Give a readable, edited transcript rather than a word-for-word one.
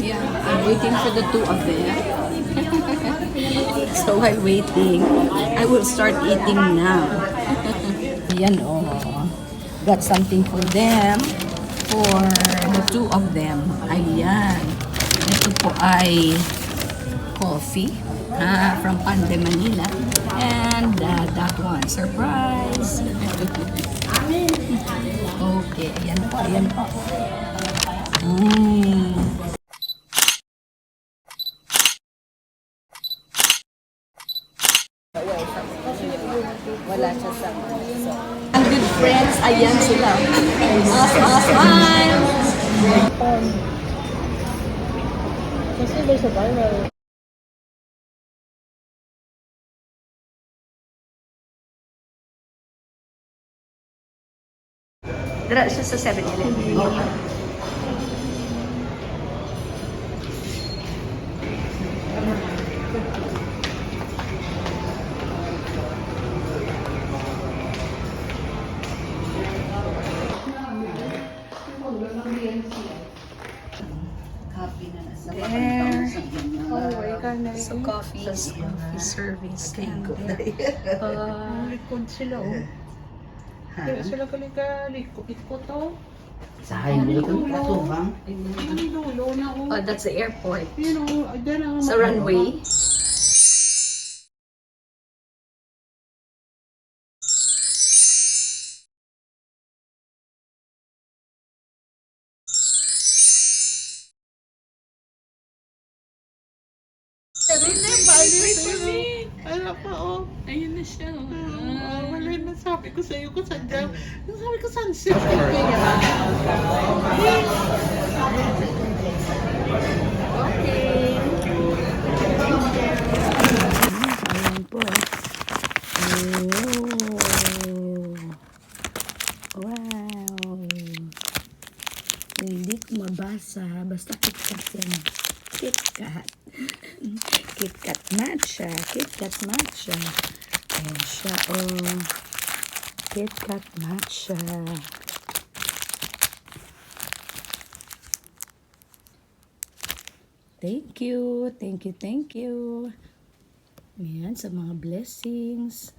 Yeah, I'm waiting for the two of them. So while waiting, I will start eating now. Yan oh. Got something for them. For the two of them. Ayan. Ito po ay coffee from Pande Manila. And that one, surprise! Okay, ayan po, ayan po. Wala siya sa and good friends, ayan sila. Smile! Kasi there's a viral. Dira siya sa 7-Eleven. There. So coffee service and Likod sila oh. Kaya sila likod to. Sahay mo ito, bang? Yung dulo na oh. oh, that's the airport. You know, dyan ang Sa runway. Ano pa oh. Ayun na siya. Wala na sabi ko sa'yo kung saan dyan. Sabi ko saan siya. Okay. Ayan po. Oh. Wow. Hindi ko mabasa. Basta KitKat yan. KitKat. KitKat matcha. KitKat matcha. Ayan siya. Oh. KitKat matcha. Thank you. Thank you. Thank you. Ayan, sa mga blessings.